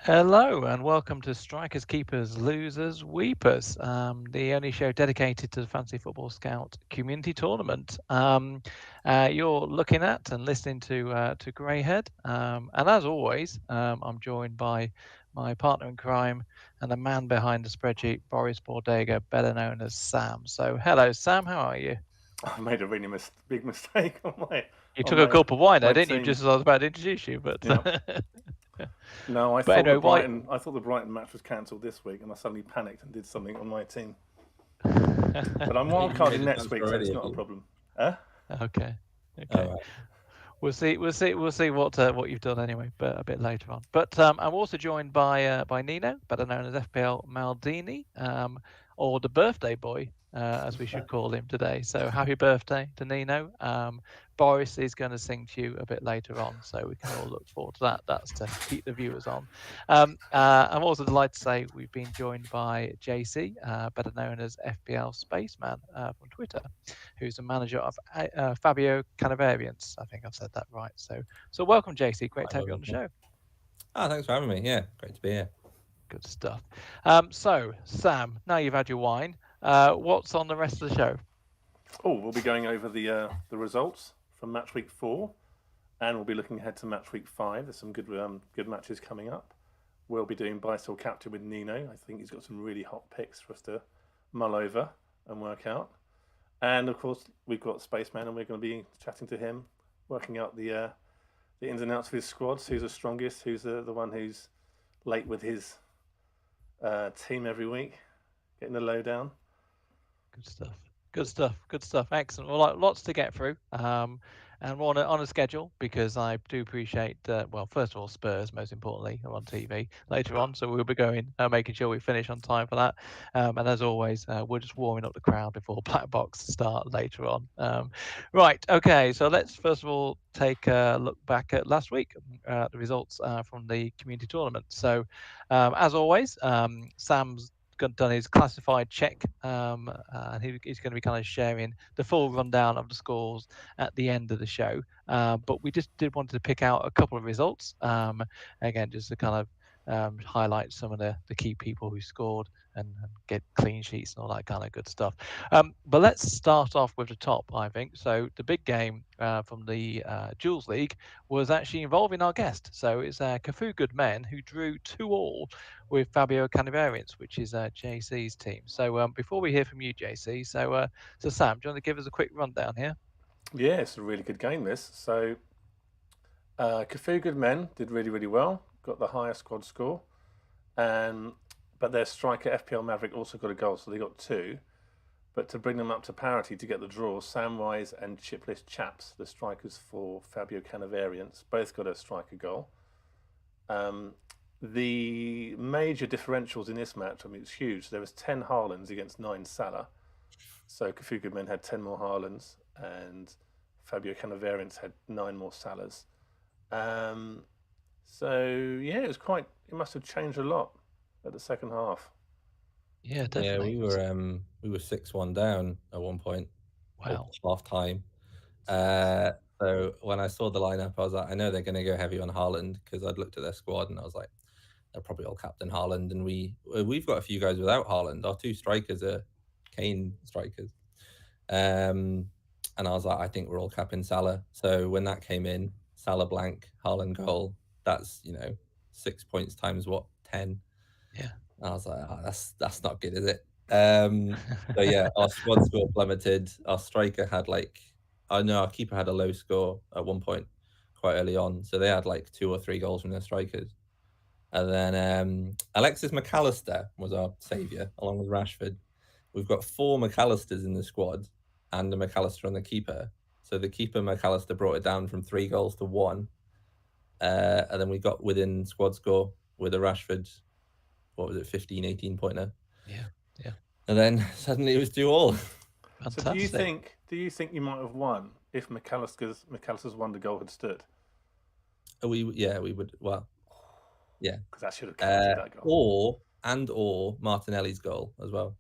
Hello and welcome to Strikers, Keepers, Losers, Weepers, the only show dedicated to the Fantasy Football Scout Community Tournament. You're looking at and listening to Greyhead, and as always, I'm joined by my partner in crime and the man behind the spreadsheet, Boris Bordega, better known as Sam. So, hello, Sam. How are you? I made a really big mistake on my You on took a my gulp of wine there, my didn't you? team. Just as I was about to introduce you, but Yeah. No, but anyway, why? I thought the Brighton match was cancelled this week, and I suddenly panicked and did something on my team. But I'm But you wildcarding made a next transfer week, so already, it's have not a you? problem. Huh? Okay. All Okay. right. We'll see what you've done anyway, but a bit later on. But I'm also joined by Nino, better known as FPL Maldini, or the birthday boy, as we should call him today. So happy birthday to Nino. Boris is going to sing to you a bit later on, so we can all look forward to that. That's to keep the viewers on. I'm also delighted to say we've been joined by JC, better known as FPL Spaceman from Twitter, who's the manager of Fabio Canavarians. I think I've said that right. So welcome, JC. Great to have you on the show. Thanks for having me. Yeah, great to be here. Good stuff. So, Sam, now you've had your wine, what's on the rest of the show? Oh, we'll be going over the results from match week 4, and we'll be looking ahead to match week 5. There's some good matches coming up. We'll be doing buy sell captain with Nino. I think he's got some really hot picks for us to mull over and work out. And of course, we've got Spaceman, and we're going to be chatting to him, working out the ins and outs of his squads. Who's the strongest? Who's the one who's late with his team every week, getting the lowdown. Good stuff. Good stuff. Good stuff. Excellent. Well, lots to get through. And we're on a schedule because I do appreciate, well, first of all, Spurs, most importantly, are on TV later on. So we'll be going, making sure we finish on time for that. And as always, we're just warming up the crowd before Black Box start later on. Right. Okay. So let's first of all take a look back at last week, the results from the community tournament. So, as always, Sam's done his classified check, and he's going to be kind of sharing the full rundown of the scores at the end of the show. But we just did want to pick out a couple of results, again, just to kind of highlight some of the key people who scored and get clean sheets and all that kind of good stuff. But let's start off with the top, I think. So the big game from the Jules League was actually involving our guest. So it's Cafu Good Men who drew 2-2 with Fabio Cannavarians, which is JC's team. So before we hear from you, JC, so Sam, do you want to give us a quick rundown here? Yeah, it's a really good game, this. So, Cafu Good Men did really well, got the highest squad score, and but their striker FPL Maverick also got a goal, so they got 2. But to bring them up to parity to get the draw, Samwise and Chipless Chaps, the strikers for Fabio Cannavarians, both got a striker goal. The major differentials in this match, I mean, it's huge. There was 10 Haalands against 9 Salah. So Cafu Goodman had 10 more Haalands, and Fabio Cannavarians had 9 more Salahs. So yeah, it must have changed a lot at the second half. Yeah, Yeah, definitely. we were 6-1 down at one point, Wow. half time. So when I saw the lineup, I was like, I know they're going to go heavy on Haaland because I'd looked at their squad and I was like, they're probably all captain Haaland, and we've got a few guys without Haaland. Our 2 strikers are Kane strikers. And I was like, I think we're all capping Salah. So when that came in, Salah blank, Haaland goal, that's 6 points times what, 10. Yeah. And I was like, that's not good, is it? So yeah, our squad score plummeted. Our striker had I know our keeper had a low score at one point quite early on. So they had 2 or 3 goals from their strikers. And then Alexis McAllister was our saviour, along with Rashford. We've got 4 McAllisters in the squad and a McAllister on the keeper. So the keeper, McAllister, brought it down from 3 goals to 1. And then we got within squad score with a Rashford, what was it, 15, 18 pointer. Yeah. Yeah. And then suddenly it was 2-2. Fantastic. So do you think you might have won if McAllister's wonder goal had stood? We would, well, yeah. Because that should have counted that goal. Or Martinelli's goal as well.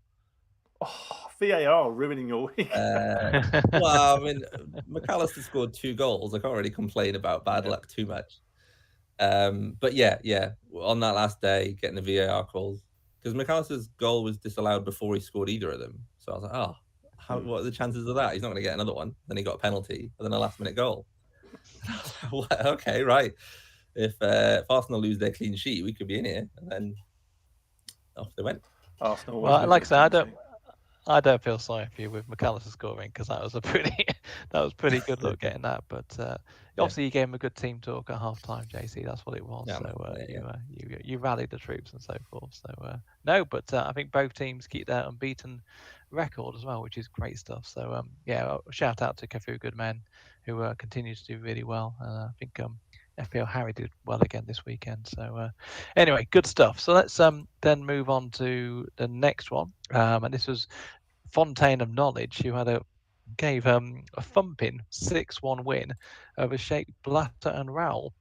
Oh, VAR ruining your week. Well, I mean, McAllister scored 2 goals. I can't really complain about bad luck too much. But yeah, on that last day, getting the VAR calls, because McAllister's goal was disallowed before he scored either of them. So I was like, what are the chances of that? He's not going to get another one. Then he got a penalty and then a last-minute goal. And I was like, what? Okay, right. If Arsenal lose their clean sheet, we could be in here. And then off they went. Arsenal always Well, lose like I their said, clean sheet. I don't feel sorry for you with McAllister scoring, because that was a pretty good look getting that. But obviously you gave him a good team talk at half time, JC. That's what it was. Yeah, So yeah. you rallied the troops and so forth. So no, but I think both teams keep their unbeaten record as well, which is great stuff. So shout out to Cafu Goodman, who continues to do really well. I think FPL Harry did well again this weekend. So anyway, good stuff. So let's then move on to the next one. And this was Fontaine of Knowledge, who gave a thumping 6-1 win over Sheikh Blatter and Rowell,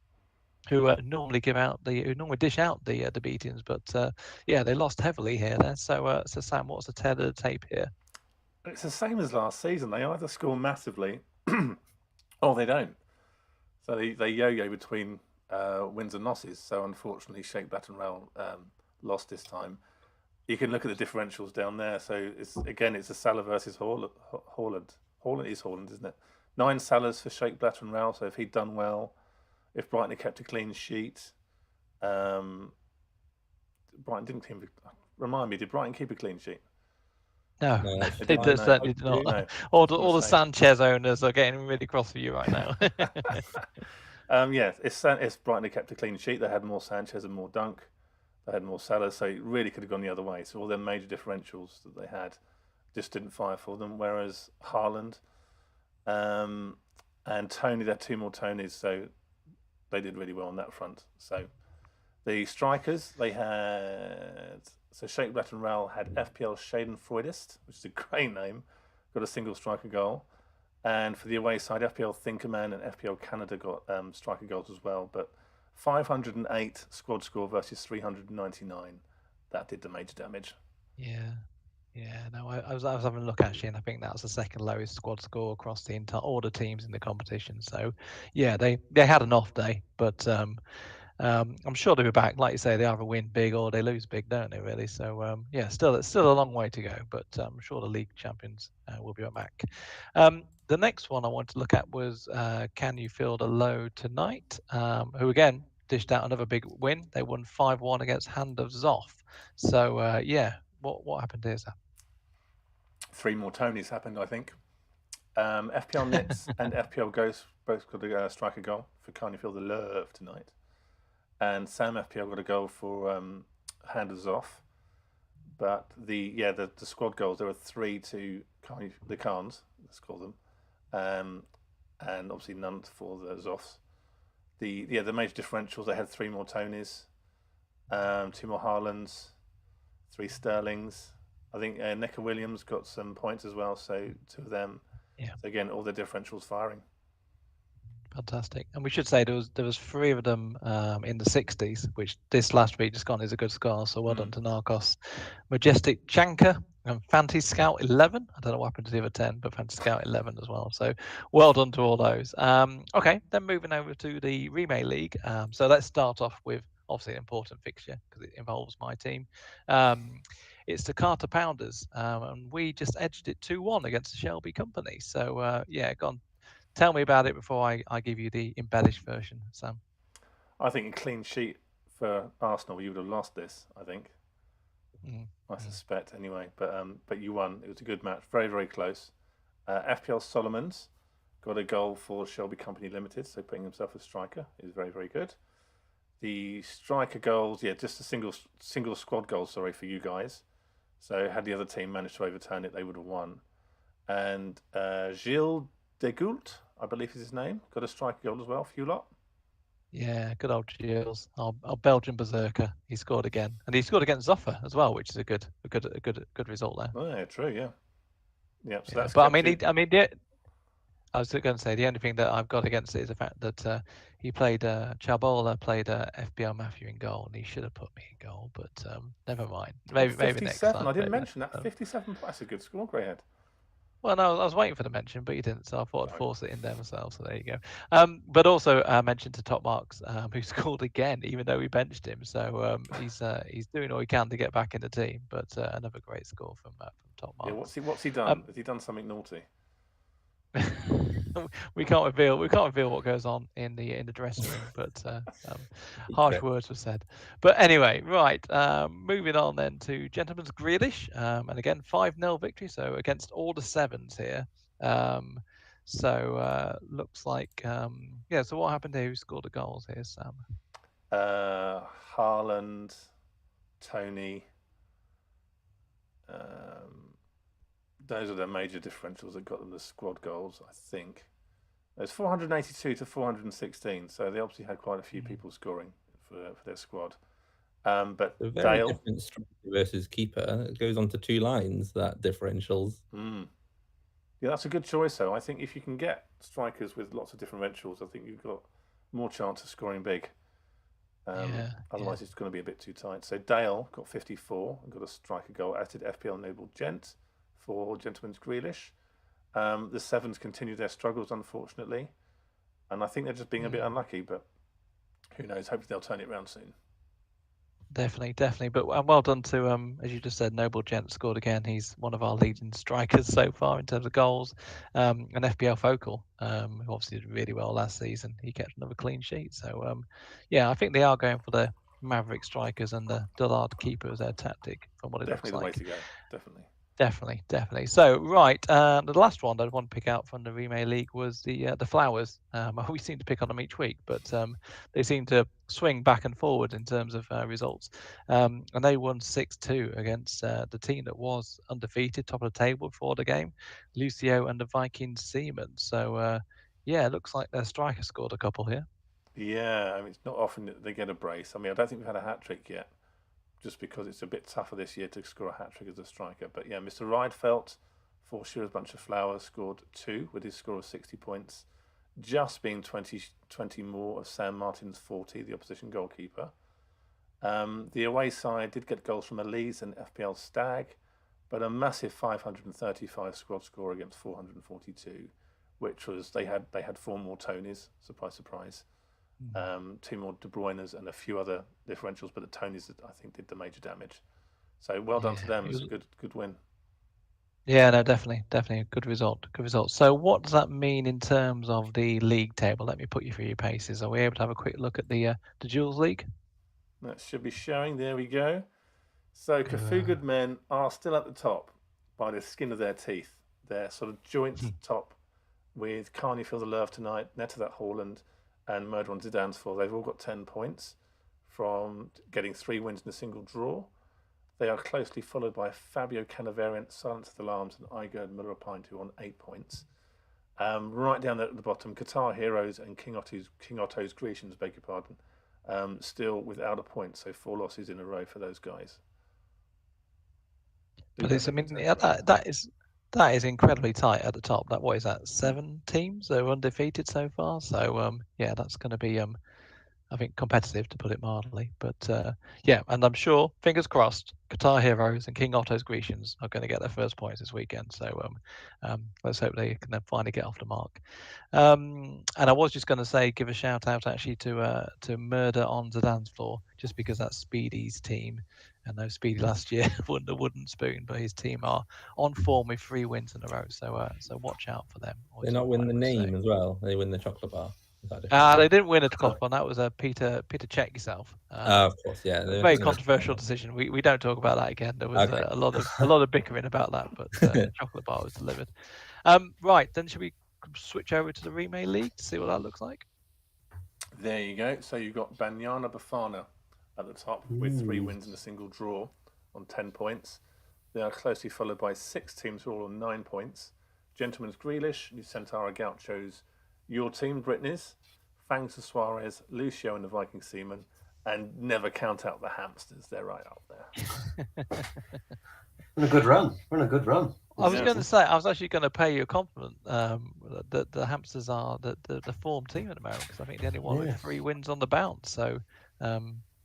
who normally dish out the beatings, but they lost heavily here. Then, so Sam, what's the tail of the tape here? It's the same as last season. They either score massively or they don't. So they yo-yo between wins and losses. So unfortunately, Sheikh Blatter and Rowell lost this time. You can look at the differentials down there. So it's a Salah versus Haaland. Haaland is Haaland, isn't it? 9 Salahs for Sheikh Blatter and Rowell. So if he'd done well, if Brighton had kept a clean sheet, Brighton didn't keep. Remind me, did Brighton keep a clean sheet? No, they certainly did not. No. All the Sanchez owners are getting really cross for you right now. If Brighton had kept a clean sheet, they had more Sanchez and more Dunk. They had more Salah, so it really could have gone the other way. So all their major differentials that they had just didn't fire for them. Whereas Haaland and Tony, they had 2 more Tonys, so they did really well on that front. So the strikers, they had... So Sheikh Blatter and Rowell had FPL Schadenfreudist, which is a great name, got a single striker goal. And for the away side, FPL Thinkerman and FPL Canada got striker goals as well. But 508 squad score versus 399. That did the major damage. Yeah. No, I was having a look actually, and I think that was the second lowest squad score across all the teams in the competition. So, yeah, they had an off day, but I'm sure they'll be back. Like you say, they either win big or they lose big, don't they? Really. So it's still a long way to go, but I'm sure the league champions will be back. The next one I wanted to look at was Can You Field a Low Tonight? Who again dished out another big win. They won 5-1 against Hand of Zoff. So what happened here, Sam? 3 more Tonys happened, I think. FPL Nits and FPL Ghost both got a striker goal for Can You Feel the Love Tonight. And Sam FPL got a goal for Hand of Zoff. But the squad goals, there were 3 to the Khans, let's call them. And obviously none for the Zoffs. The major differentials, they had 3 more Tonys, 2 more Haalands, 3 Sterlings. I think Necker Williams got some points as well, so 2 of them. Yeah. So again, all the differentials firing. Fantastic. And we should say there was 3 of them in the 60s, which this last week just gone is a good score. So well done to Narcos, Majestic Chanka, and Fantasy Scout 11. I don't know what happened to the other 10, but Fantasy Scout 11 as well. So well done to all those. Okay, then moving over to the Remake League. So let's start off with obviously an important fixture because it involves my team. It's the Carter Pounders, and we just edged it 2-1 against the Shelby Company. So go on. Tell me about it before I give you the embellished version, Sam. I think a clean sheet for Arsenal, you would have lost this, I think. I suspect, anyway. But you won. It was a good match. Very, very close. FPL Solomons got a goal for Shelby Company Limited, so putting himself as striker is very, very good. The striker goals, just a single squad goal, for you guys. So had the other team managed to overturn it, they would have won. And Gilles Degoult, I believe is his name, got a striker goal as well for you lot. Yeah, good old Gilles, our Belgian berserker. He scored again, and he scored against Zoffa as well, which is a good result there. Oh yeah, true, yeah. So that's. But I was going to say the only thing that I've got against it is the fact that he played Chabola played FPL Matthew in goal, and he should have put me in goal. But never mind. Maybe next time. I didn't mention that. 57. That's a good score, Greyhead. Well, no, I was waiting for the mention, but you didn't, so I thought I'd force it in there myself. So there you go. But also mention to Top Marks, who scored again, even though we benched him. So he's doing all he can to get back in the team. But another great score from Top Yeah, Marks. what's he done? Has he done something naughty? we can't reveal what goes on in the dressing room, but harsh words were said. But anyway, right, moving on then to Gentleman's Grealish, and again 5-0 victory, so against all the sevens here. So looks like yeah. So what happened here? Who scored the goals here, Sam? Haaland, Tony. Those are the major differentials that got them the squad goals, I think. There's 482 to 416, so they obviously had quite a few people scoring for their squad. But a very Dale different striker versus keeper. It goes on to 2 lines, that differentials. Yeah, that's a good choice, though. I think if you can get strikers with lots of differentials, I think you've got more chance of scoring big. Otherwise, it's going to be a bit too tight. So Dale got 54 and got a striker goal, as did FPL Noble Gent for Gentleman's Grealish. The sevens continue their struggles, unfortunately, and I think they're just being a bit unlucky. But who knows? Hopefully, they'll turn it around soon. Definitely. But well done to as you just said, Noble Gent scored again. He's one of our leading strikers so far in terms of goals. And FPL Focal, who obviously did really well last season, he kept another clean sheet. So yeah, I think they are going for the Maverick strikers and the Dullard keeper as their tactic, from what it looks like. Definitely the way to go. Definitely. So right, the last one that I want to pick out from the Remake League was the Flowers. We seem to pick on them each week, but they seem to swing back and forward in terms of results. And they won 6-2 against the team that was undefeated, top of the table before the game, Lucio and the Viking Seamen. So yeah, it looks like their striker scored a couple here. Yeah, I mean, it's not often that they get a brace. I mean, I don't think we've had a hat-trick yet, just because it's a bit tougher this year to score a hat-trick as a striker. But yeah, Mr. Rydfeldt, for sure, a bunch of flowers, scored 2 with his score of 60 points, just being 20 more of Sam Martin's 40, the opposition goalkeeper. The away side did get goals from Elise and FPL Stag, but a massive 535 squad score against 442, which was they had 4 more Tonys, surprise. 2 more De Bruyne's and a few other differentials, but the Tonys I think did the major damage. So well done to them. It's a good win. Yeah, no, definitely a good result. So what does that mean in terms of the league table? Let me put you through your paces. Are we able to have a quick look at the Jules League? That should be showing. There we go. So Cafu Good Men are still at the top by the skin of their teeth. They're sort of joint top with Carney Feel the Love Tonight, Netta Haaland, and Murder on Zidane's Fall. They've all got 10 points from getting 3 wins in a single draw. They are closely followed by Fabio Canavariant, Silence of the Alarms, and Igerd Millerapine, who are on 8 points. Right down there at the bottom, Qatar Heroes and King Otto's Grecians, beg your pardon, still without a point, so 4 losses in a row for those guys. But it's, I mean, that is incredibly tight at the top. What is that? 7 teams that are undefeated so far. So yeah, that's going to be I think competitive, to put it mildly. But yeah, and I'm sure, fingers crossed, Qatar Heroes and King Otto's Grecians are going to get their first points this weekend. So let's hope they can then finally get off the mark. And I was just going to say, give a shout out actually to Murder on Zidane's Floor, just because that's Speedy's team. And though Speedy last year won the wooden spoon, but his team are on form with 3 wins in a row. So watch out for them. They not win the name as well. They win the chocolate bar. They didn't win a chocolate bar. That was a Peter. Check yourself. Of course, yeah. Very controversial decision. We don't talk about that again. There was a lot of bickering about that, but chocolate bar was delivered. Right, then should we switch over to the Remake League to see what that looks like? There you go. So you've got Banyana Bafana at the top with 3 wins and a single draw on 10 points. They are closely followed by 6 teams who are all on 9 points. Gentleman's Grealish, Nusantara Gauchos, your team, Britney's, Fangs of Suarez, Lucio and the Viking Seaman, and never count out the hamsters. They're right up there. We're in a good run. I was going to say, I was actually going to pay you a compliment that the hamsters are the form team at the moment, because I think the only one with 3 wins on the bounce. So,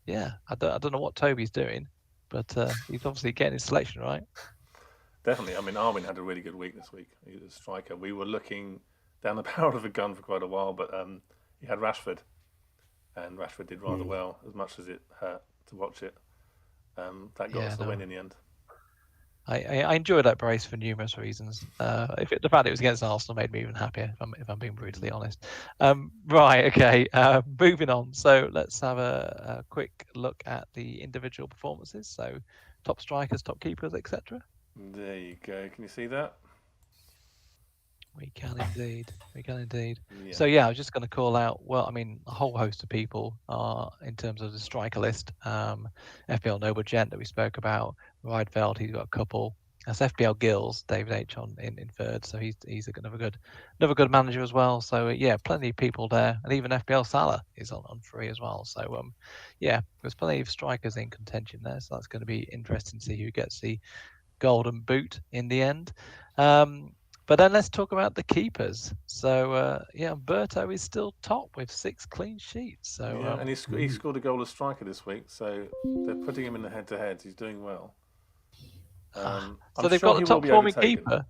yeah, I don't know what Toby's doing, but he's obviously getting his selection right. Definitely. I mean, Armin had a really good week this week. He was a striker. We were looking down the barrel of a gun for quite a while, but he had Rashford, and Rashford did rather well, as much as it hurt to watch it. That got us the win in the end. I enjoyed that brace for numerous reasons. The fact it was against Arsenal made me even happier, if I'm being brutally honest. Right, okay. Moving on. So let's have a quick look at the individual performances. So top strikers, top keepers, etc. There you go. Can you see that? We can indeed. We can indeed. Yeah. So yeah, I was just going to call out. Well, I mean, a whole host of people are in terms of the striker list. FPL Noble Gent that we spoke about. Rydfeld, he's got a couple. That's FPL Gills, David H in third. So he's another good manager as well. So yeah, plenty of people there, and even FPL Salah is on free as well. So yeah, there's plenty of strikers in contention there. So that's going to be interesting to see who gets the golden boot in the end. But then let's talk about the keepers. So yeah, Berto is still top with 6 clean sheets. So yeah, and he scored a goal as striker this week. So they're putting him in the head-to-heads. He's doing well. So they've got the top performing keeper.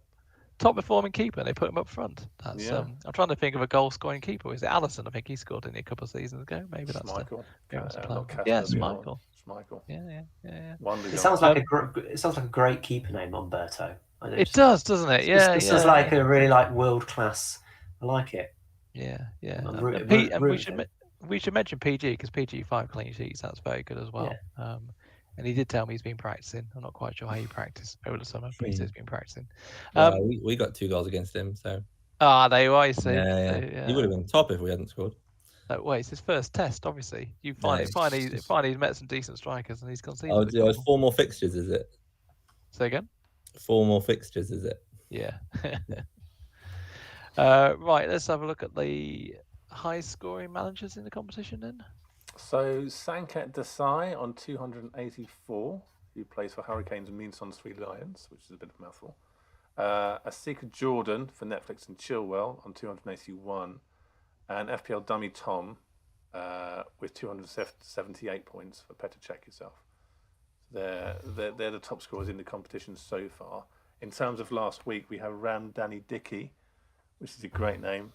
Top performing keeper. They put him up front. That's I'm trying to think of a goal scoring keeper. Is it Allison? I think he scored in a couple of seasons ago. Maybe that's Michael. Yes, Michael. Michael. Yeah. It sounds like a great keeper name on Berto. It does, doesn't it? Yeah, This is like a really world class. I like it. Yeah. And we should mention PG because PG 5 clean sheets. That's very good as well. Yeah. And he did tell me he's been practicing. I'm not quite sure how he practiced over the summer, but he says he's been practicing. We got 2 goals against him, so. There you are. I see. Yeah. He would have been top if we hadn't scored. Wait, it's his first test, obviously. You find he's met some decent strikers and he's conceded. Oh, it's 4 more fixtures, is it? Say again? 4 more fixtures, is it? Yeah. Right, let's have a look at the high-scoring managers in the competition then. So Sanket Desai on 284, who plays for Hurricanes and Meanson's 3 Lions, which is a bit of a mouthful. Asika Jordan for Netflix and Chilwell on 281, and FPL Dummy Tom with 278 points for Petr Check yourself. They're the top scorers in the competition so far. In terms of last week, we have Ram Danny Dickey, which is a great name,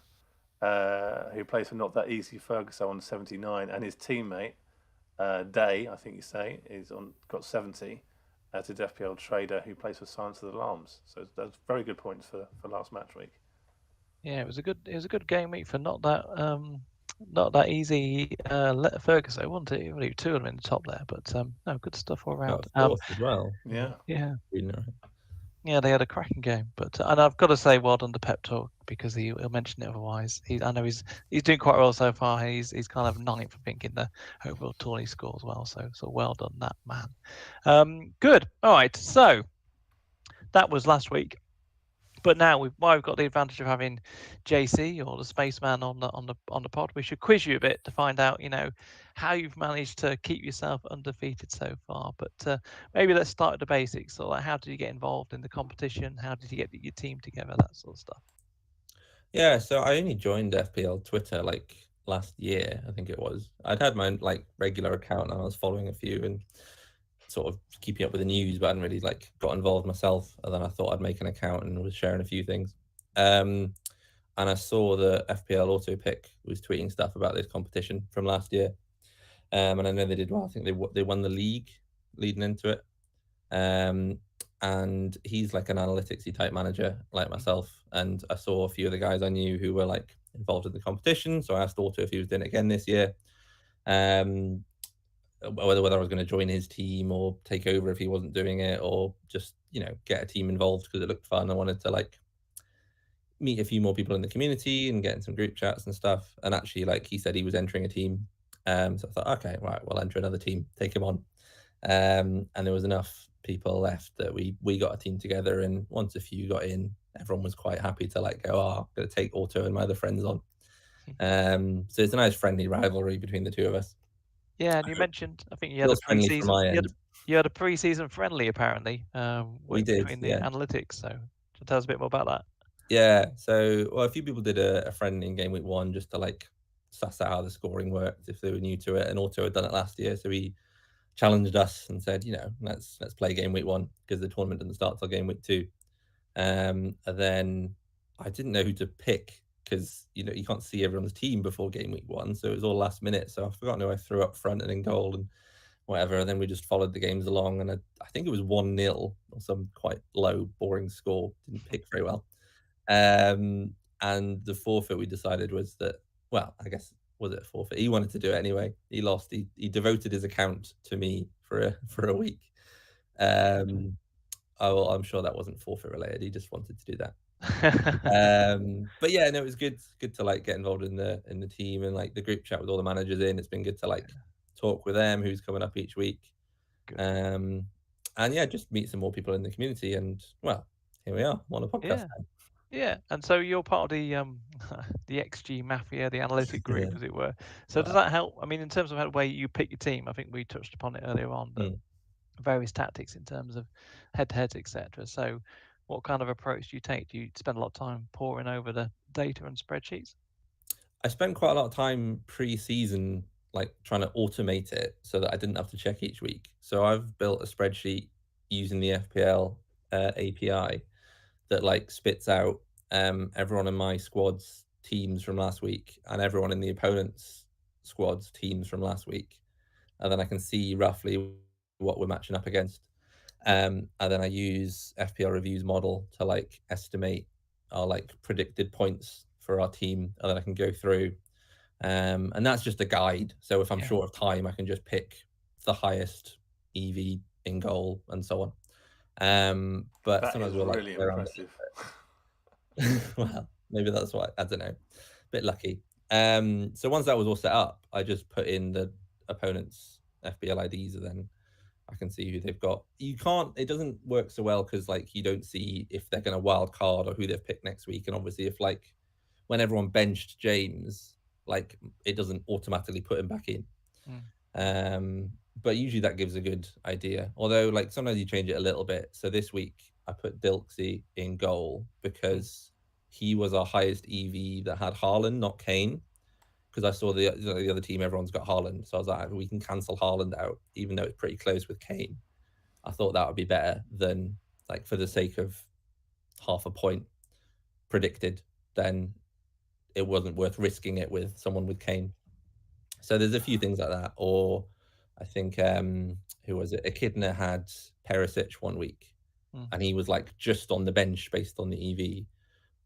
who plays for Not That Easy Ferguson on 79, and his teammate Day, I think you say, got 70. As his FPL trader who plays for Silence of the Alarms. So that's very good points for last match week. Yeah, it was a good game week for Not That Easy Ferguson, wasn't it? Only 2 of them in the top there, but no, good stuff all around. As well. Yeah. Yeah, they had a cracking game, but and I've got to say, well done to Pep Talk because he'll mention it otherwise. I know he's doing quite well so far. He's kind of 9th, I think, in the overall tourney score as well. So well done, that man. Good. All right. So that was last week. But now we've got the advantage of having JC or the Spaceman on the pod. We should quiz you a bit to find out, how you've managed to keep yourself undefeated so far. But maybe let's start at the basics. So, how did you get involved in the competition? How did you get your team together? That sort of stuff. Yeah, so I only joined FPL Twitter last year, I think it was. I'd had my regular account and I was following a few and sort of keeping up with the news, but I hadn't really got involved myself. And then I thought I'd make an account and was sharing a few things. And I saw the FPL Auto Pick was tweeting stuff about this competition from last year. And I know they did well. I think they won the league leading into it. And he's an analytics-y type manager like myself. And I saw a few of the guys I knew who were involved in the competition. So I asked Auto if he was doing it again this year. Whether I was going to join his team or take over if he wasn't doing it, or just get a team involved because it looked fun. I wanted to meet a few more people in the community and get in some group chats and stuff. And actually, he said he was entering a team, so I thought, okay, right, we'll enter another team, take him on. And there was enough people left that we got a team together. And once a few got in, everyone was quite happy to go, I'm going to take Auto and my other friends on. So it's a nice friendly rivalry between the two of us. Yeah, and you mentioned, I think you had a pre-season. You had a pre-season friendly apparently. We did between the analytics. So tell us a bit more about that. Yeah, so a few people did a friendly in game week 1 just to suss out how the scoring worked if they were new to it, and Auto had done it last year, so he challenged us and said, let's play game week 1 because the tournament doesn't start till game week 2. And then I didn't know who to pick because you can't see everyone's team before game week 1, so it was all last minute. So I've forgotten who I threw up front and in goal and whatever. And then we just followed the games along, and I think it was 1-0 or some quite low, boring score. Didn't pick very well. And the forfeit we decided was that, well, I guess, was it a forfeit? He wanted to do it anyway. He lost. He devoted his account to me for a week. I'm sure that wasn't forfeit related. He just wanted to do that. But yeah, no, it was good to like get involved in the team and like the group chat with all the managers in. It's been good to like talk with them, who's coming up each week. And yeah, just meet some more people in the community. And well, here we are on a podcast. Yeah, and so you're part of the XG Mafia, the analytic group, as it were. So does that help? I mean, in terms of the way you pick your team, I think we touched upon it earlier on, but various tactics in terms of head-to-heads, etc. So what kind of approach do you take? Do you spend a lot of time poring over the data and spreadsheets? I spent quite a lot of time pre-season like trying to automate it so that I didn't have to check each week. So I've built a spreadsheet using the FPL API that like spits out everyone in my squad's teams from last week and everyone in the opponent's squad's teams from last week. And then I can see roughly what we're matching up against. And then I use FPL Review's model to like estimate our like predicted points for our team, and then I can go through. And that's just a guide. So if I'm short of time, I can just pick the highest EV in goal and so on. But that sometimes is we're like really impressive. well, maybe that's why, I don't know. Bit lucky. So once that was all set up, I just put in the opponent's FPL IDs, and then I can see who they've got. It doesn't work so well because like you don't see if they're going to wild card or who they've picked next week. And obviously if like when everyone benched James, like it doesn't automatically put him back in. But usually that gives a good idea. Although like sometimes you change it a little bit. So this week I put Dilksy in goal because he was our highest EV that had Haaland, not Kane. Because I saw the other team, everyone's got Haaland. So I was like, we can cancel Haaland out, even though it's pretty close with Kane. I thought that would be better than, like, for the sake of half a point predicted, then it wasn't worth risking it with someone with Kane. So there's a few things like that. Or I think, who was it? Echidna had Perisic one week, and he was like just on the bench based on the EV.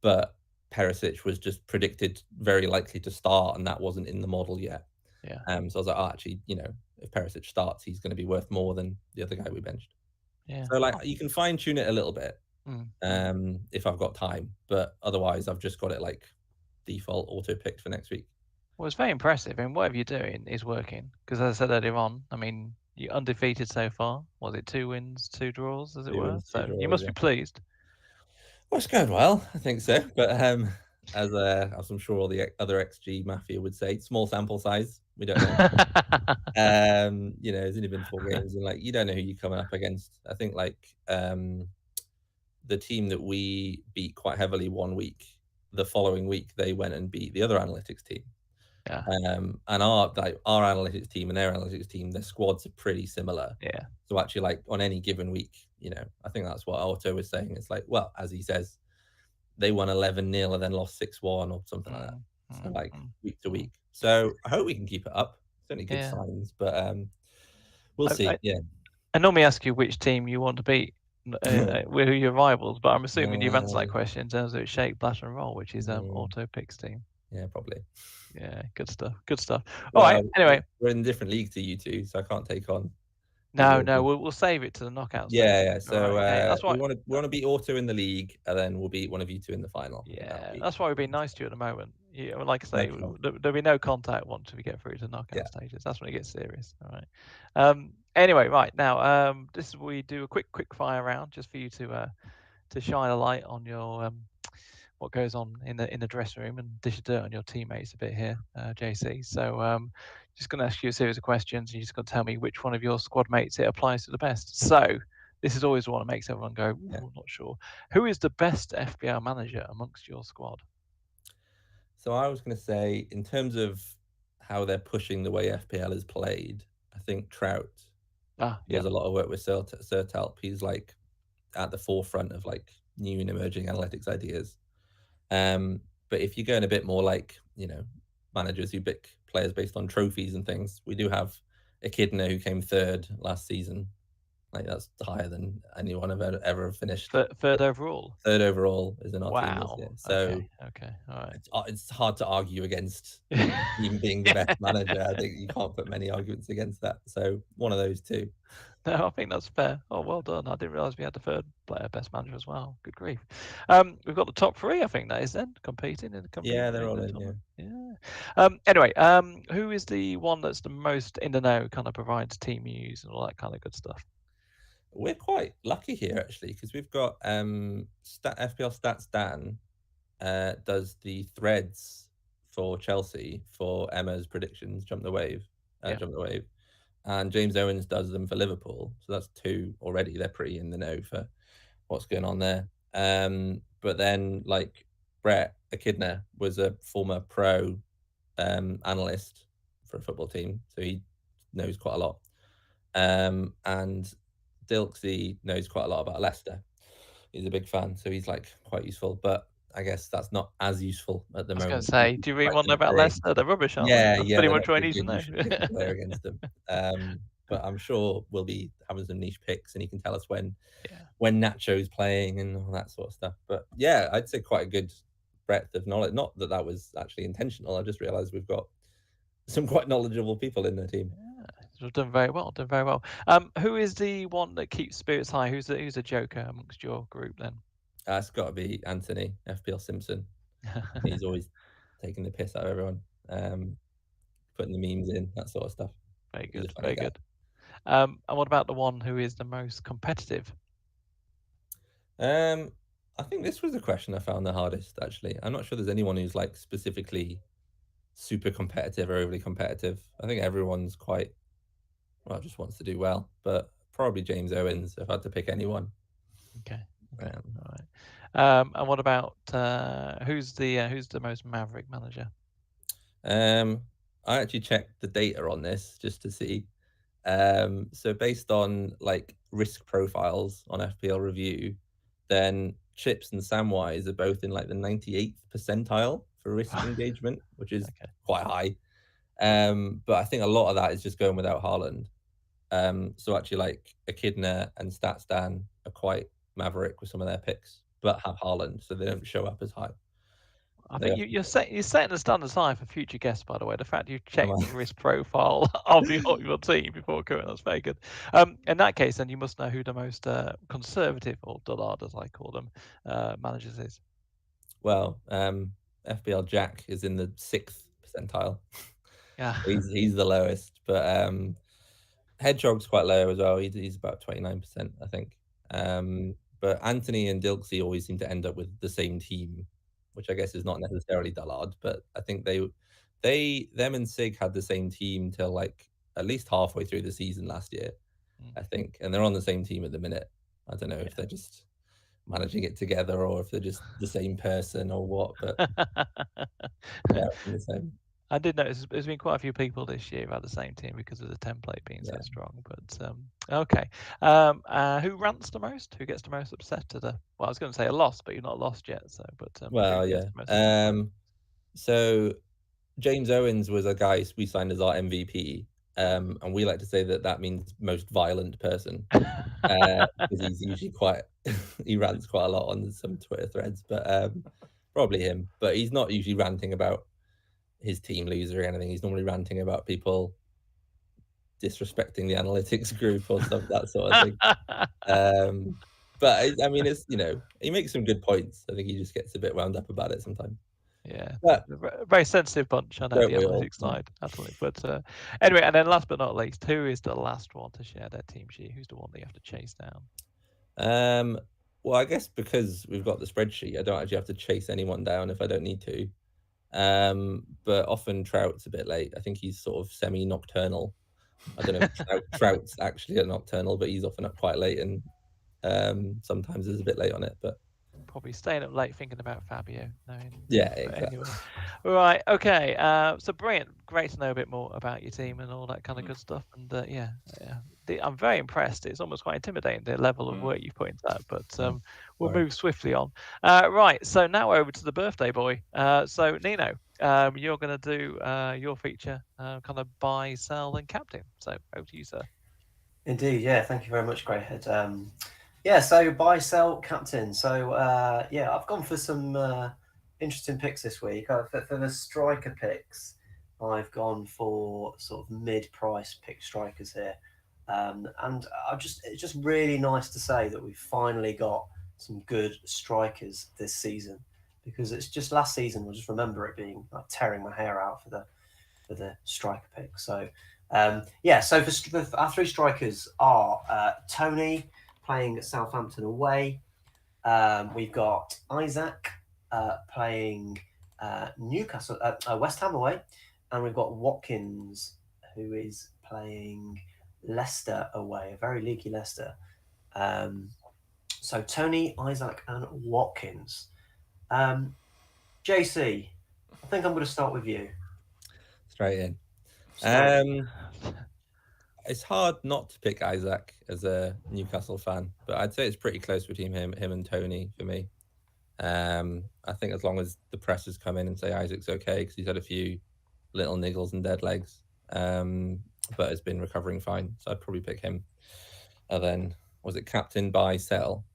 But Perisic was just predicted very likely to start, and that wasn't in the model yet. So I was like, actually, if Perisic starts, he's going to be worth more than the other guy we benched. So like you can fine tune it a little bit if I've got time, but otherwise I've just got it like default auto picked for next week. Well, it's very impressive, and whatever you're doing is working. Because as I said earlier on, I mean, you're undefeated so far. Was it 2 wins, 2 draws, as it were? So you must be pleased. Well, it's going well, I think so. But as I'm sure all the other XG Mafia would say, small sample size. We don't know. It's only been 4 games, and like you don't know who you're coming up against. I think like the team that we beat quite heavily one week, the following week they went and beat the other analytics team. And our analytics team and their analytics team, their squads are pretty similar. So actually, like on any given week, I think that's what Otto was saying. It's like, well, as he says, they won 11-0 and then lost 6-1 or something like that. So like week to week. So I hope we can keep it up. Certainly good signs, but we'll see. I normally ask you which team you want to beat, who your rivals, but I'm assuming you've answered that question in terms of Shake, Blatter and Roll, which is Auto Pick's team. Yeah, probably. Yeah, good stuff. Good stuff. All right. Anyway, we're in a different league to you two, so I can't take on. No, we'll save it to the knockout stage. Yeah. So that's why we want to beat Auto in the league, and then we'll beat one of you two in the final. Yeah, that's why we're being nice to you at the moment. Like I say, there'll be no contact once we get through to knockout stages. That's when it gets serious. All right. Anyway, right now, this is where we do a quick fire round just for you to shine a light on your what goes on in the dressing room and dish dirt on your teammates a bit here, JC. So just going to ask you a series of questions, and you're just going to tell me which one of your squad mates it applies to the best. So this is always the one that makes everyone go, I'm not sure. Who is the best FPL manager amongst your squad? So I was going to say, in terms of how they're pushing the way FPL is played, I think Trout Yeah. Does a lot of work with Sertalp. He's like at the forefront of like new and emerging analytics ideas. But if you're going a bit more like, managers who pick players based on trophies and things, we do have Echidna who came third last season. Like that's higher than anyone have ever finished. Third overall. Third overall is in our team this Wow. year. So Okay. All right. it's hard to argue against him being the best manager. I think you can't put many arguments against that. So one of those two. No, I think that's fair. Oh, well done. I didn't realise we had the third player best manager as well. Good grief. We've got the top three, I think that is then, competing in the Yeah, they're all in, yeah. Anyway, who is the one that's the most in the know, kind of provides team news and all that kind of good stuff? We're quite lucky here actually, because we've got FPL Stats Dan does the threads for Chelsea for Emma's predictions, Jump the Wave, and James Owens does them for Liverpool. So that's two already. They're pretty in the know for what's going on there. But then like Brett Echidna was a former pro analyst for a football team, so he knows quite a lot. And Dilksy knows quite a lot about Leicester. He's a big fan, so he's like quite useful. But I guess that's not as useful at the I was going moment. to say, do you really want to know about Leicester? They're rubbish, aren't they? That's pretty much what I need to know. Pick a player against them. But I'm sure we'll be having some niche picks, and he can tell us when Nacho's playing and all that sort of stuff. But yeah, I'd say quite a good breadth of knowledge. Not that that was actually intentional. I just realised we've got some quite knowledgeable people in the team. Yeah, done very well. Who is the one that keeps spirits high? Who's the joker amongst your group then? It's got to be Anthony, FPL Simpson. He's always taking the piss out of everyone, putting the memes in, that sort of stuff. Very good, very good. And what about the one who is the most competitive? I think this was a question I found the hardest, actually. I'm not sure there's anyone who's like specifically super competitive or overly competitive. I think everyone's quite, just wants to do well, but probably James Owens if I had to pick anyone. Okay. All right. And what about who's the most maverick manager? I actually checked the data on this just to see. So based on like risk profiles on FPL Review, then Chips and Samwise are both in like the 98th percentile for risk engagement, which is quite high. But I think a lot of that is just going without Haaland. So actually, like Echidna and StatsDan are quite maverick with some of their picks, but have Haaland, so they don't show up as high. I think you're setting the standards high for future guests, by the way. The fact you checked the risk profile of your team before coming, that's very good. In that case, then you must know who the most conservative, or dullard as I call them, managers is. Well, FPL Jack is in the 6th percentile. Yeah, he's the lowest, but Hedgehog's quite low as well. He's about 29%, I think. But Anthony and Dilksy always seem to end up with the same team, which I guess is not necessarily dullard, but I think them and Sig had the same team till like at least halfway through the season last year, I think, and they're on the same team at the minute. I don't know if they're just managing it together or if they're just the same person or what, but yeah, the same. I did notice there's been quite a few people this year who had the same team because of the template being so strong. But okay, who rants the most? Who gets the most upset at a? Well, I was going to say a loss, but you're not lost yet. So, but so James Owens was a guy we signed as our MVP, and we like to say that means most violent person because he's usually he rants quite a lot on some Twitter threads, but probably him. But he's not usually ranting about his team losing or anything. He's normally ranting about people disrespecting the analytics group or stuff, that sort of thing. But I mean, it's he makes some good points. I think he just gets a bit wound up about it sometimes. Yeah, but very sensitive bunch. I know the analytics side, absolutely. But anyway, and then last but not least, who is the last one to share their team sheet? Who's the one that you have to chase down? Well, I guess because we've got the spreadsheet, I don't actually have to chase anyone down if I don't need to. But often Trout's a bit late. I think he's sort of semi-nocturnal. I don't know if Trout's actually a nocturnal, but he's often up quite late and sometimes is a bit late on it. But probably staying up late thinking about Fabio. Yeah, But exactly. anyway, right, okay. So brilliant, great to know a bit more about your team and all that kind of good stuff. And I'm very impressed. It's almost quite intimidating the level of work you've put into that. But we'll move swiftly on. Right, so now over to the birthday boy. So Nino, you're going to do your feature, kind of buy, sell, and captain. So over to you, sir. Indeed, yeah. Thank you very much, Greyhead. So buy, sell, captain. So I've gone for some interesting picks this week. For the striker picks, I've gone for sort of mid-price pick strikers here, and it's just really nice to say that we've finally got some good strikers this season, because it's just last season I just remember it being like tearing my hair out for the striker pick. So so for our three strikers are Tony playing at Southampton away. We've got Isaac playing Newcastle, West Ham away, and we've got Watkins who is playing Leicester away, a very leaky Leicester. So Tony, Isaac, and Watkins. JC, I think I'm going to start with you. Straight in. It's hard not to pick Isaac as a Newcastle fan, but I'd say it's pretty close between him and Tony for me. I think as long as the pressers come in and say Isaac's okay, because he's had a few little niggles and dead legs, but has been recovering fine. So I'd probably pick him. And then, was it captain, buy, sell?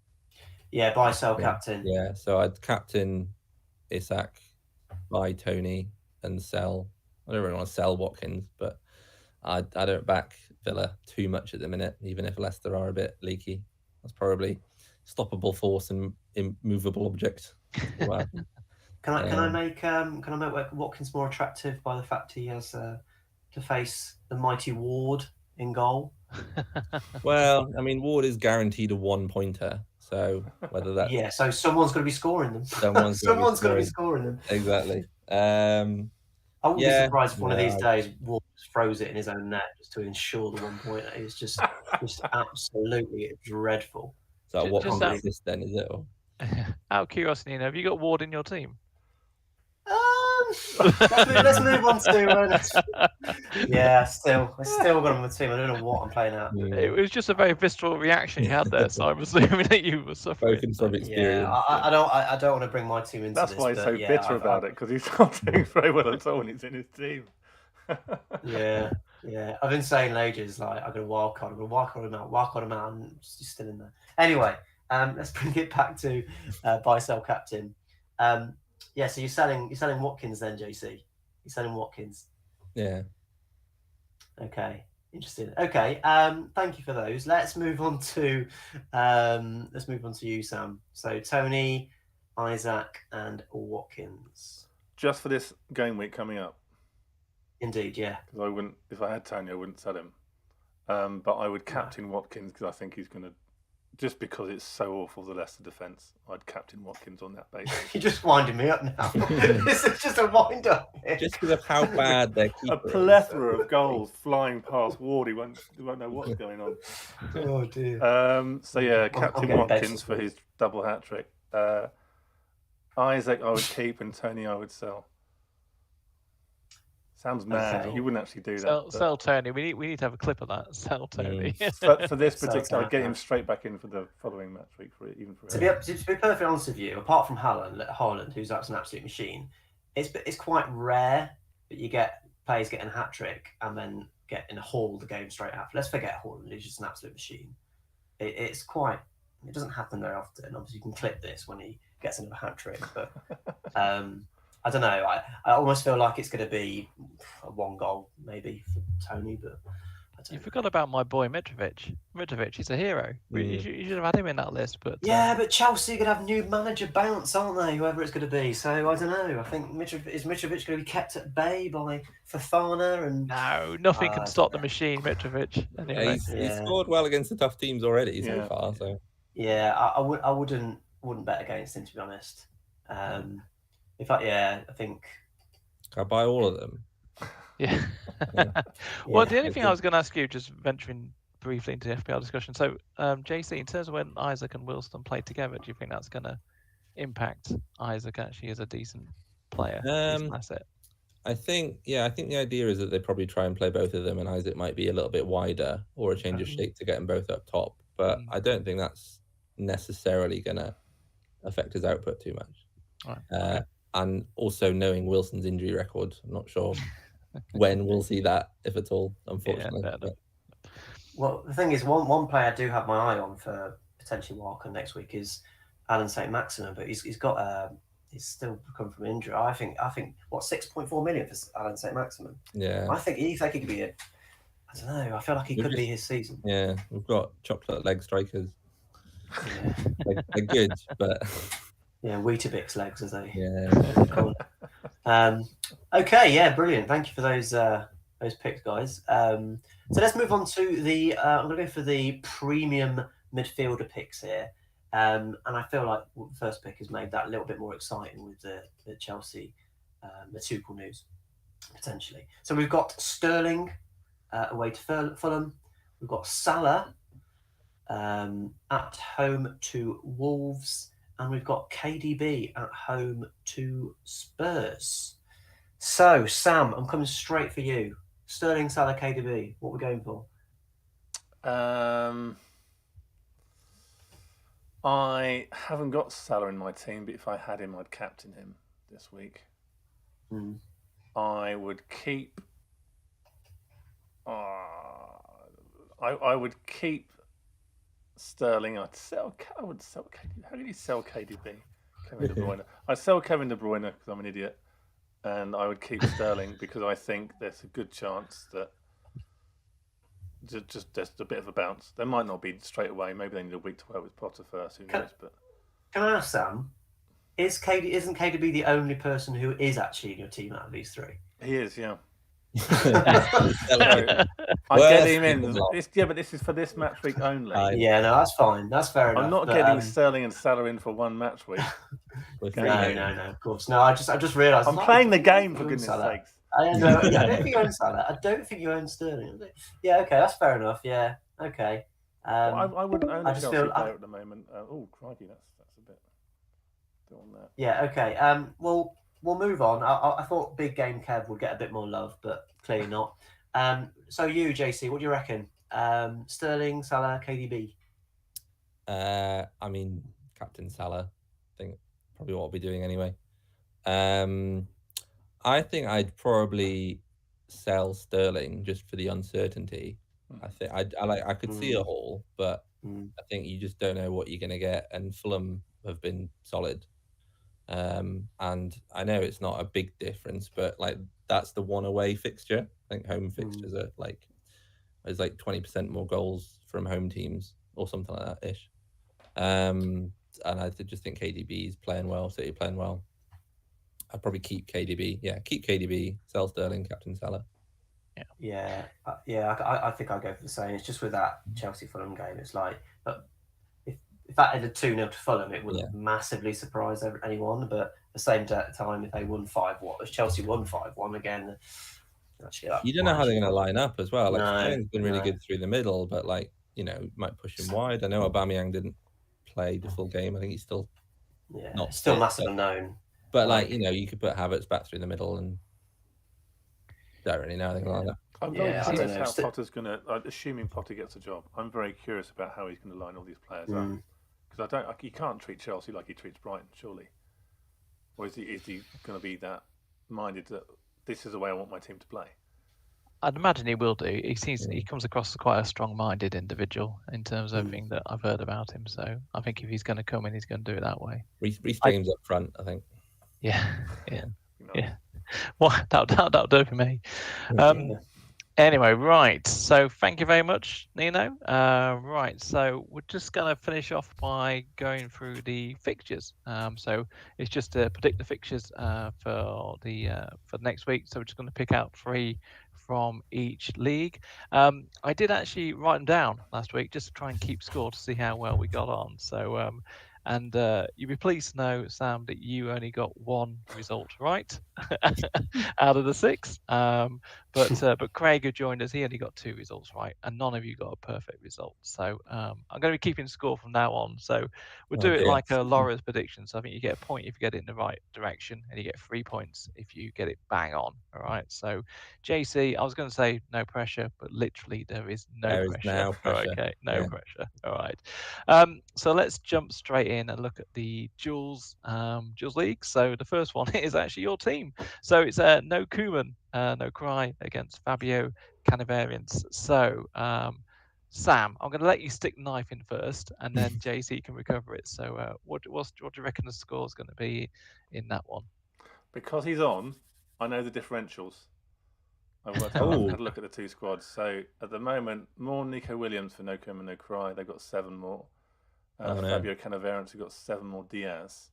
Yeah, buy, sell, captain. Yeah, so I'd captain Isaac, buy Tony, and sell. I don't really want to sell Watkins, but I don't back Villa too much at the minute, even if Leicester are a bit leaky. That's probably stoppable force and immovable object. Wow. Can I make Watkins more attractive by the fact he has to face the mighty Ward in goal? Well, I mean, Ward is guaranteed a 1-pointer, so whether that's so someone's going to be scoring them. Someone's going to be scoring them. Exactly. I wouldn't be surprised if one of these days Ward throws it in his own net just to ensure the 1-pointer. It's just absolutely dreadful. So what is then, is it? Or? Out of curiosity, have you got Ward in your team? Let's move on to I still got him on the team. I don't know what I'm playing at. It was just a very visceral reaction you had there, so I'm assuming that you were suffering. Spoken from experience. I don't want to bring my team into That's this. That's why he's so bitter about it, because he's not doing very well at all when he's in his team. Yeah. I've been saying ages, like, I'm going to wildcard him out, and he's still in there. Anyway, let's bring it back to buy, sell, captain. So you're selling Watkins then, JC? You're selling Watkins? Yeah. Okay, interesting. Okay, thank you for those. Let's move on to you, Sam. So Tony, Isaac, and Watkins. Just for this game week coming up. Indeed, yeah. Because I wouldn't, if I had Tony, I wouldn't sell him. But I would captain Watkins because I think he's going to. Just because it's so awful, the Leicester defence, I'd captain Watkins on that basis. You're just winding me up now. This is just a wind-up. Just because of how bad their keeper A plethora of goals flying past Ward. He won't know what's going on. Oh, dear. Captain Watkins for his double hat-trick. Isaac I would keep and Tony I would sell. Sounds mad. Okay. You wouldn't actually do that. Sell Tony. We need to have a clip of that. Sell Tony. For this particular, I'd get him straight back in for the following match week. To be perfectly honest with you, apart from Haaland, who's an absolute machine, it's quite rare that you get players getting a hat trick and then getting a haul the game straight after. Let's forget Haaland, who's just an absolute machine. It doesn't happen very often. Obviously, you can clip this when he gets another hat trick, but. I don't know. I almost feel like it's going to be a 1 goal maybe for Tony, but I don't You forgot about my boy Mitrovic. Mitrovic, he's a hero. You should have had him in that list. But but Chelsea are going to have new manager bounce, aren't they? Whoever it's going to be. So I don't know. I think Mitrovic going to be kept at bay by Fofana and no, nothing can stop the machine, Mitrovic. Anyway. He's scored well against the tough teams already so far. So I wouldn't bet against him, to be honest. I think. Can I buy all of them? Yeah. Well, the only thing I was going to ask you, just venturing briefly into the FPL discussion. So, JC, in terms of when Isaac and Wilson play together, do you think that's going to impact Isaac actually as a decent player, Um, decent asset? I think the idea is that they probably try and play both of them, and Isaac might be a little bit wider or a change of shape to get them both up top. But I don't think that's necessarily going to affect his output too much. Right. Okay. And also knowing Wilson's injury record, I'm not sure when we'll see that, if at all, unfortunately. Yeah, Well, the thing is, one player I do have my eye on for potentially Walker next week is Alan St. Maximin, but he's still come from injury. I think what 6.4 million for Alan St. Maximin. Yeah, I think he could be I don't know. I feel like he could be his season. Yeah, we've got chocolate leg strikers. Yeah, they're good, but yeah, Weetabix legs, as they yeah. call it. Okay, yeah, brilliant. Thank you for those picks, guys. So let's move on to the. I'm going to go for the premium midfielder picks here, and I feel like the first pick has made that a little bit more exciting with the Chelsea, the Tuchel news potentially. So we've got Sterling away to Fulham. We've got Salah at home to Wolves, and we've got KDB at home to Spurs. So, Sam, I'm coming straight for you. Sterling, Salah, KDB. What are we going for? I haven't got Salah in my team, but if I had him, I'd captain him this week. I would keep. I would keep Sterling. I would sell KDB. How did you sell KDB? Kevin De Bruyne. I'd sell Kevin De Bruyne because I'm an idiot. And I would keep Sterling because I think there's a good chance that just there's a bit of a bounce. There might not be straight away. Maybe they need a week to work with Potter first. Who knows? But can I ask Sam? Isn't KDB the only person who is actually in your team out of these three? He is, yeah. I I get him in. But this is for this match week only. Yeah, no, that's fine. That's fair enough. I'm not getting Sterling and Salah in for one match week. No, of course. No, I just realised. I'm playing the game, for goodness sakes. I don't think you own Salah. I don't think you own Sterling. Yeah, okay, that's fair enough. Yeah, okay. I wouldn't own a Chelsea player at the moment. Oh, crikey, that's a bit on that. Yeah, okay. Well, we'll move on. I thought Big Game Kev would get a bit more love, but clearly not. So you, JC, what do you reckon? Sterling, Salah, KDB? I mean, Captain Salah. I think probably what I'll be doing anyway. I think I'd probably sell Sterling just for the uncertainty. I think I could see a haul, but I think you just don't know what you're going to get. And Fulham have been solid. And I know it's not a big difference, but like that's the one away fixture. I think home fixtures are there's like 20% more goals from home teams or something like that ish. And I just think KDB is playing well, City playing well. I'd probably keep KDB. Yeah, keep KDB, sell Sterling, captain Salah. Yeah. I think I'll go for the same. It's just with that Chelsea Fulham game. It's like, if that had a 2-0 to Fulham, it wouldn't massively surprise anyone. But at the same time, if they won 5-1, if Chelsea won 5-1 again, actually, you don't know how they're going to line up as well. Like Sterling's been really good through the middle, but might push him wide. I know Aubameyang didn't play the full game. I think he's still not still fit, massive unknown. But you could put Havertz back through the middle and don't really know anything like that. I'm very curious how Potter's going to, assuming Potter gets a job, I'm very curious about how he's going to line all these players up. Because he can't treat Chelsea like he treats Brighton, surely. Or is he going to be that minded that this is the way I want my team to play? I'd imagine he will do. He comes across as quite a strong-minded individual in terms of everything that I've heard about him. So I think if he's going to come in, he's going to do it that way. Reece James up front, I think. Yeah. Well, that'll do for me. Anyway, right. So thank you very much, Nino. Right. So we're just going to finish off by going through the fixtures. So it's just to predict the fixtures for next week. So we're just going to pick out 3 from each league. I did actually write them down last week just to try and keep score to see how well we got on. So and you'll be pleased to know, Sam, that you only got 1 result right out of the 6. But Craig, who joined us, he only got 2 results right, and none of you got a perfect result. So I'm going to be keeping score from now on. So we'll do it dear. like a Laura's prediction. So I think you get a point if you get it in the right direction, and you get 3 points if you get it bang on. All right. So JC, I was going to say no pressure, but literally there is no There is pressure. now pressure. Okay, no Yeah. pressure. All right. So let's jump straight in and look at the Jules League. So the first one is actually your team. So it's no Koeman, no Cry against Fabio Cannavarians. So Sam, I'm going to let you stick the knife in first, and then JC can recover it. So what do you reckon the score is going to be in that one? Because he's on, I know the differentials. I've had a look at the 2 squads. So at the moment, more Nico Williams for No Coma No Cry. They've got 7 more. Fabio Cannavarians have got 7 more Diaz.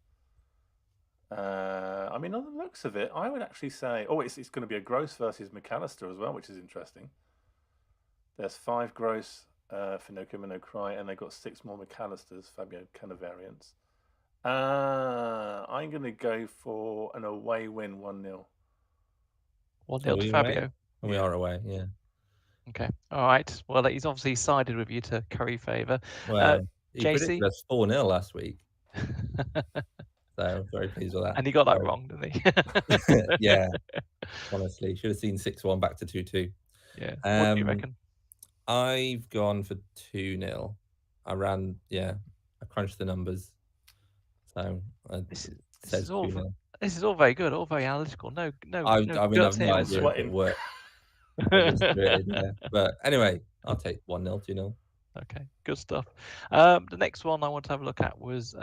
I mean, on the looks of it, I would actually say, it's going to be a Gross versus McAllister as well, which is interesting. There's 5 Gross for No Coma No Cry, and they've got 6 more McAllisters, Fabio Cannavarians. I'm going to go for an away win, 1-0. 1-0 to Fabio. We are away, yeah. Okay. All right. Well, he's obviously sided with you to curry favour. Well, he JC? predicted us 4-0 last week. So I'm very pleased with that. And he got that wrong, didn't he? Yeah. Honestly, should have seen 6-1 back to 2-2. Yeah. What do you reckon? I've gone for 2-0. I crunched the numbers. So this is all 2-0. This is all very good, all very analytical. I mean, I've no idea if it worked. But anyway, I'll take 1-0, 2-0. Okay, good stuff. The next one I want to have a look at was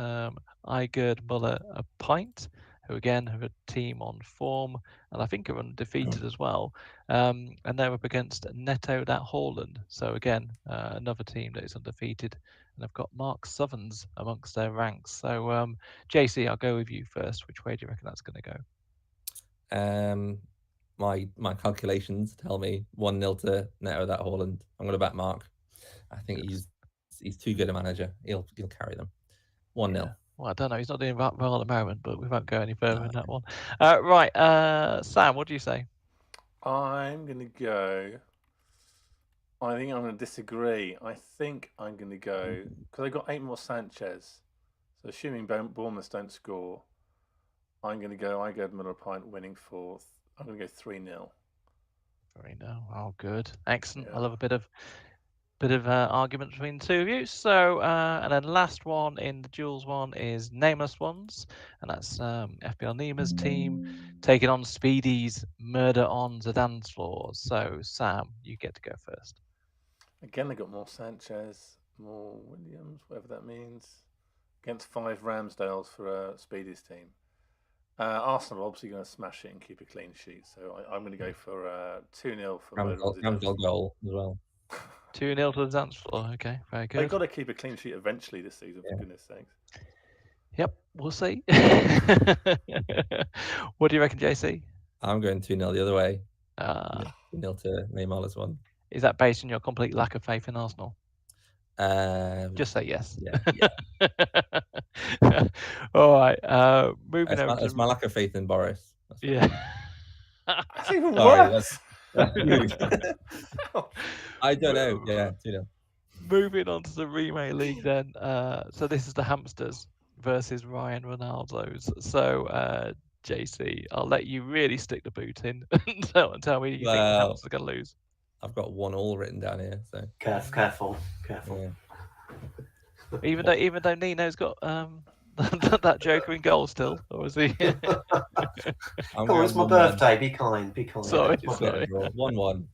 Igerd Muller a Pint, who again have a team on form and I think are undefeated as well. And they're up against Neto that Haaland. So again, another team that is undefeated, and they've got Mark Southerns amongst their ranks. So JC, I'll go with you first. Which way do you reckon that's going to go? My calculations tell me 1-0 to Neto that Haaland. I'm going to back Mark. I think he's too good a manager. He'll carry them. 1-0. Yeah. Well, I don't know. He's not doing that well at the moment, but we won't go any further in that one. Right, Sam, what do you say? I'm going to go. I think I'm going to disagree. I think I'm going to go because they've got 8 more Sanchez. So assuming Bournemouth don't score, I'm going to go Igerd Muller Pint winning 4th. I'm going to go 3-0. 3-0. Oh, good, excellent. Yeah. I love a bit of argument between the 2 of you. So, and then last one in the Jules one is Nameless Ones, and that's FPL Nima's team taking on Speedy's Murder on the Dance Floor. So, Sam, you get to go first. Again, they got more Sanchez, more Williams, whatever that means, against 5 Ramsdales for Speedy's team. Arsenal are obviously going to smash it and keep a clean sheet, so I'm going to go for 2-0 for Ramsdale goal as well. 2-0 to the dance floor. Okay, very good. They've got to keep a clean sheet eventually this season, for goodness sakes. Yep, we'll see. What do you reckon, JC? I'm going 2-0 the other way. 2-0 to Neymar's one. Is that based on your complete lack of faith in Arsenal? Just say yes. Yeah. All right. Moving over. That's my lack of faith in Boris. Yeah. That's even worse. I don't know. Yeah, 2-0. Moving on to the Remake League then. So this is the Hamsters versus Ryan Ronaldo's. So JC, I'll let you really stick the boot in and tell me you think the Hamsters are going to lose. I've got 1-1 written down here. So careful. Yeah. Even though Nino's got that Joker in goal still, or is he? Oh, it's my birthday. Be kind. Sorry. 1-1.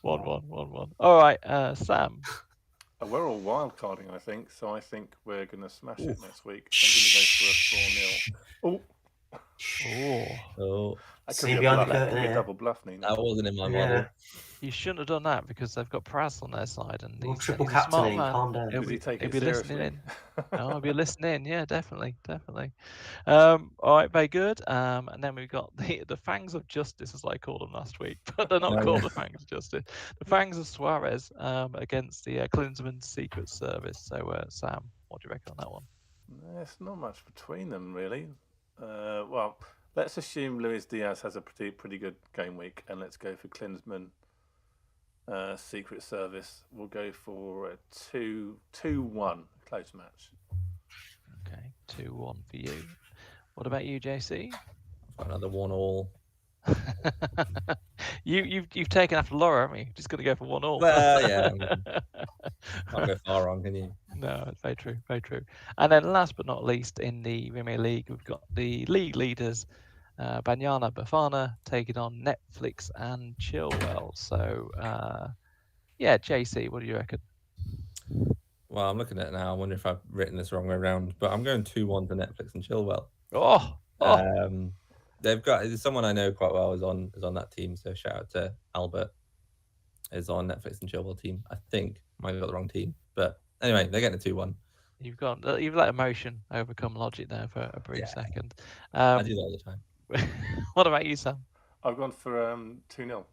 1-1. All right, Sam. We're all wild carding, I think. So I think we're going to smash it next week. I'm going to go for a 4-0. Oh. That could be a double bluff, Nino. That wasn't in my model. You shouldn't have done that because they've got Praz on their side and he's triple a smart man. Calm down. He'll be listening in. I'll be listening. Yeah, definitely. All right, very good. And then we've got the Fangs of Justice, as I called them last week, but they're not called the Fangs of Justice. The Fangs of Suarez against the Klinsmann Secret Service. So, Sam, what do you reckon on that one? There's not much between them, really. Well, Let's assume Luis Diaz has a pretty good game week, and let's go for Klinsmann. Secret Service. We'll go for a 2-1 close match. Okay, 2-1 for you. What about you, JC? I've got another 1-1. You've taken after Laura, haven't you? Just got to go for 1-1. Well, yeah. Can't go far wrong, can you? No, it's very true, very true. And then last but not least, in the Premier League, we've got the league leaders, Banyana Bafana, taking on Netflix and Chilwell. So, yeah, JC, what do you reckon? Well, I'm looking at it now. I wonder if I've written this wrong way around, but I'm going 2-1 to Netflix and Chilwell. They've got someone I know quite well is on that team. So shout out to Albert. Is on Netflix and Chilwell team. I think might have got the wrong team, but anyway, they're getting a 2-1. You've let emotion overcome logic there for a brief second. I do that all the time. What about you, Sam? I've gone for 2-0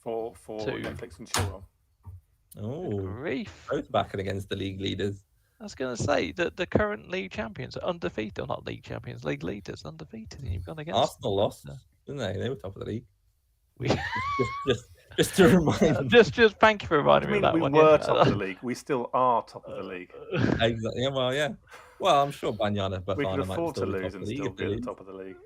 for Netflix and Chilwell. Oh, grief! Both backing against the league leaders. I was going to say that the current league champions are undefeated, or not league champions, league leaders undefeated, and you've gone against Arsenal lost, didn't they? They were top of the league. We... just to remind. Just thank you for reminding me of that we one. We were top of the league. We still are top of the league. Exactly. Yeah, well, yeah. Well, I'm sure Banyana Bafana we can might afford to still lose and still be at the top of the league.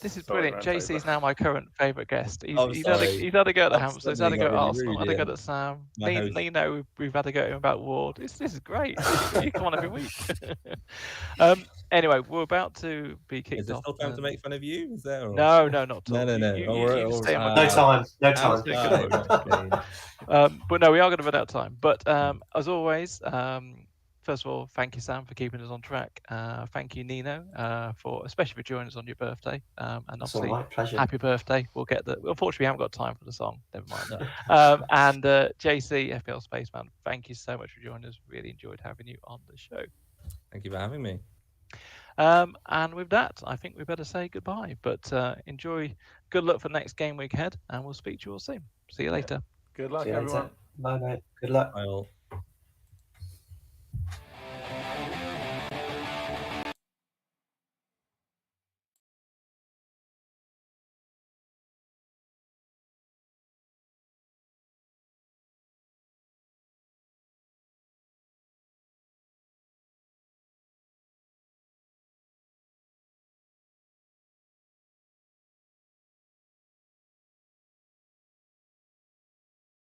This is brilliant. JC is now my current favourite guest. He's had a go at the Hamsters, he's had a go at Arsenal, had a go at Sam. Nino, we've had a go at him about Ward. This is great. You come on every week. Anyway, we're about to be kicked off. Is there still time to make fun of you? Is there? Or... No, not at all. No. No time. But no, we are going to run out of time. But as always, first of all, thank you, Sam, for keeping us on track. Thank you, Nino, especially for joining us on your birthday. And obviously, happy birthday. We'll get unfortunately, we haven't got time for the song. Never mind. And JC, FPL Spaceman, thank you so much for joining us. Really enjoyed having you on the show. Thank you for having me. And with that, I think we better say goodbye. But enjoy. Good luck for the next game week ahead, and we'll speak to you all soon. See you later. Good luck, everyone. Bye, mate. Good luck. Bye all.